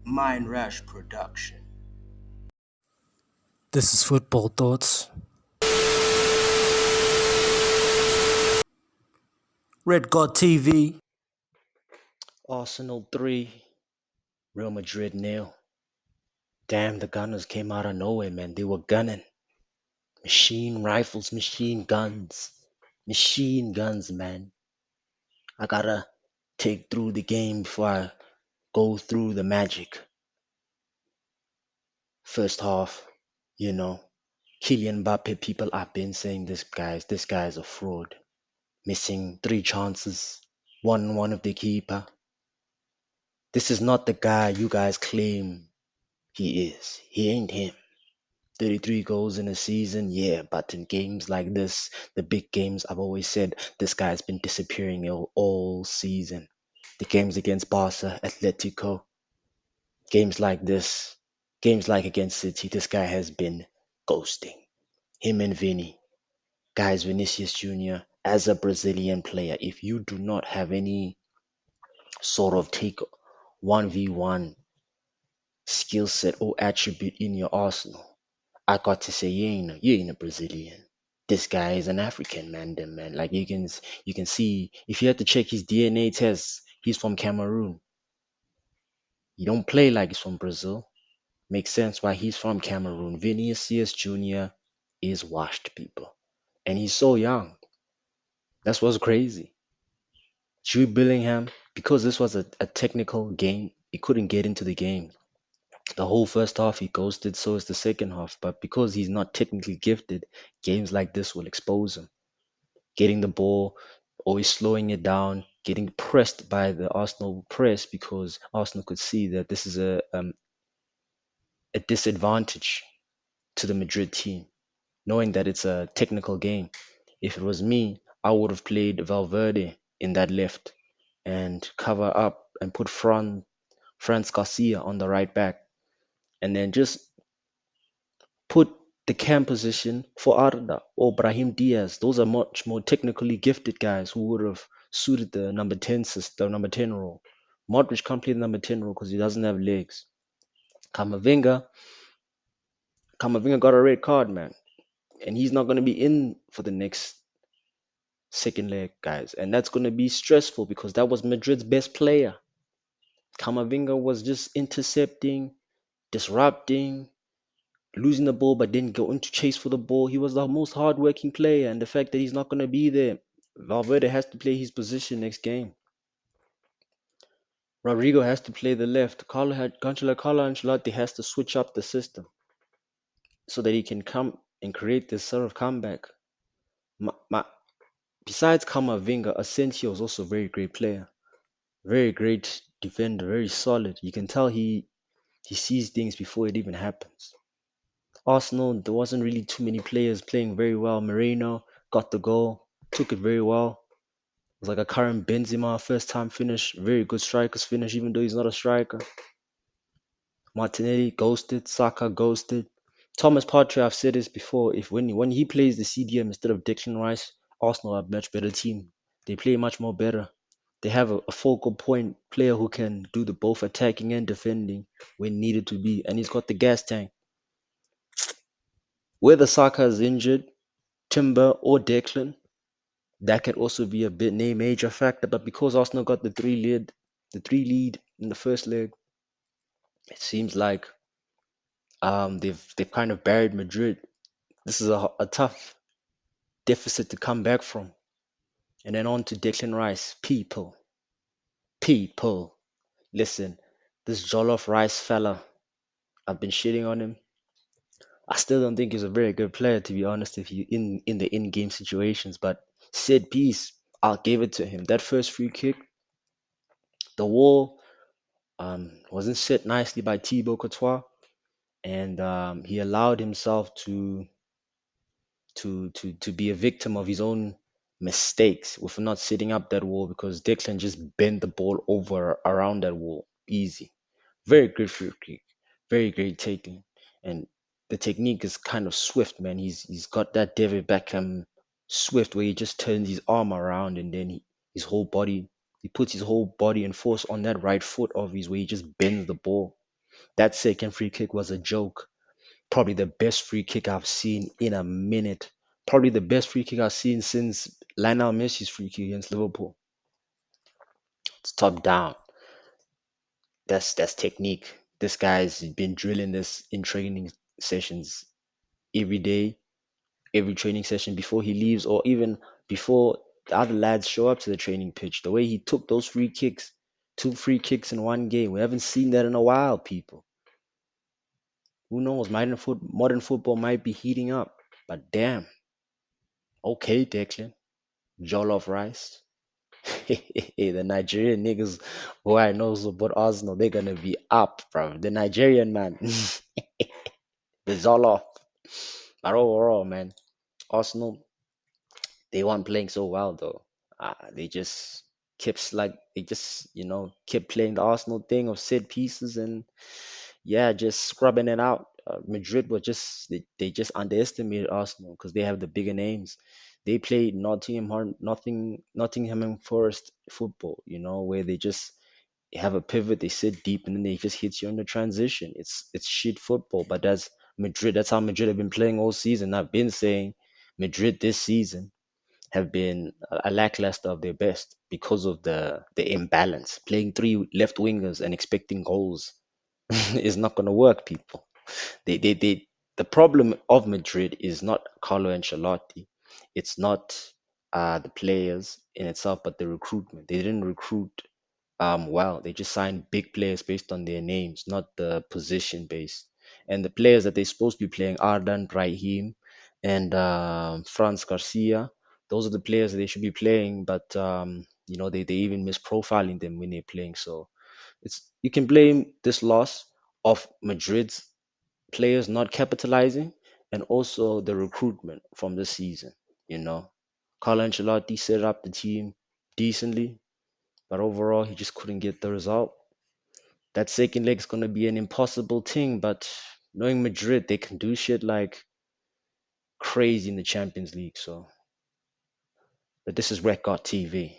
Mindrash production. This is Football Thoughts. Red God TV. Arsenal 3, Real Madrid nil. Damn, the Gunners came out of nowhere, man. They were gunning. Machine rifles, machine guns. Machine guns, man. I gotta take through the game before I go through the magic. First half, you know, Kylian Mbappe people, I've been saying this guy's a fraud. Missing 3 chances, one of the keeper. This is not the guy you guys claim he is. He ain't him. 33 goals in a season, yeah, but in games like this, the big games, I've always said this guy's been disappearing all season. The games against Barca, Atletico, games like this, games like against City, this guy has been ghosting. Him and Vinny, guys, Vinicius Jr., as a Brazilian player, if you do not have any sort of take 1v1 skill set or attribute in your arsenal, I got to say you ain't a Brazilian. This guy is an African man, then man. Like you can see if you had to check his DNA test, he's from Cameroon. He don't play like he's from Brazil. Makes sense why he's from Cameroon. Vinicius Jr. is washed, people. And he's so young. That's what's crazy. Jude Bellingham, because this was a technical game, he couldn't get into the game. The whole first half he ghosted, so is the second half. But because he's not technically gifted, games like this will expose him. Getting the ball, always slowing it down, getting pressed by the Arsenal press because Arsenal could see that this is a disadvantage to the Madrid team, knowing that it's a technical game. If it was me, I would have played Valverde in that left and cover up and put Franz Garcia on the right back and then just put the cam position for Arda or Brahim Diaz. Those are much more technically gifted guys who would have suited the number 10 system, number 10 role. Modric can't play the number 10 role because he doesn't have legs. Kamavinga, Kamavinga got a red card, man. And he's not going to be in for the next second leg, guys. And that's going to be stressful because that was Madrid's best player. Kamavinga was just intercepting, disrupting, losing the ball but didn't go into chase for the ball. He was the most hardworking player, and the fact that he's not going to be there, Valverde has to play his position next game. Rodrigo has to play the left. Carlo Ancelotti has to switch up the system so that he can come and create this sort of comeback. Besides Camavinga, Asensio is also a very great player, very great defender, very solid. You can tell he sees things before it even happens. Arsenal, there wasn't really too many players playing very well. Moreno got the goal, took it very well. It was like a Karim Benzema first time finish, very good striker's finish, even though he's not a striker. Martinelli ghosted, Saka ghosted. Thomas Partey, I've said this before. If when he plays the CDM instead of Declan Rice, Arsenal are a much better team. They play much more better. They have a focal point player who can do the both attacking and defending when needed to be, and he's got the gas tank. Whether Saka is injured, Timber or Declan, that could also be a major factor. But because Arsenal got the three lead in the first leg, it seems like they've kind of buried Madrid. This is a tough deficit to come back from. And then on to Declan Rice. People, listen, this Jollof Rice fella, I've been shitting on him. I still don't think he's a very good player, to be honest, if you in the in-game situations. But set piece, I'll give it to him. That first free kick, the wall wasn't set nicely by Thibaut Courtois, and he allowed himself to be a victim of his own mistakes with not setting up that wall because Declan just bent the ball over around that wall easy. Very good free kick, very great taking, and the technique is kind of swift, man. He's got that David Beckham swift where he just turns his arm around and then his whole body he puts his whole body and force on that right foot of his where he just bends the ball. That second free kick was a joke. Probably the best free kick I've seen in a minute. Probably the best free kick I've seen since Lionel Messi's free kick against Liverpool. It's top down. That's technique. This guy's been drilling this in training sessions every day, every training session before he leaves, or even before the other lads show up to the training pitch. The way he took those free kicks, 2 free kicks in one game. We haven't seen that in a while, people. Who knows? Modern football might be heating up. But damn. Okay, Declan. Jollof rice. The Nigerian niggas who I know support Arsenal, they're gonna be up, bro. The Nigerian man. The Jollof. But overall, man, Arsenal, they weren't playing so well though. They just they just kept playing the Arsenal thing of set pieces and yeah, just scrubbing it out. Madrid were just they just underestimated Arsenal because they have the bigger names. They played Nottingham Forest football, where they just have a pivot, they sit deep, and then they just hit you on the transition. It's shit football, but that's Madrid. That's how Madrid have been playing all season. I've been saying Madrid this season have been a lackluster of their best because of the imbalance. Playing three left wingers and expecting goals is not going to work, people. They the problem of Madrid is not Carlo Ancelotti. It's not the players in itself, but the recruitment. They didn't recruit well. They just signed big players based on their names, not the position based. And the players that they're supposed to be playing, Ardan, Brahim, and Franz Garcia, those are the players that they should be playing. But they even miss profiling them when they're playing. So it's you can blame this loss of Madrid's players not capitalizing and also the recruitment from this season. You know, Carlo Ancelotti set up the team decently, but overall he just couldn't get the result. That second leg is gonna be an impossible thing, but knowing Madrid, they can do shit like crazy in the Champions League. So, but this is Record TV.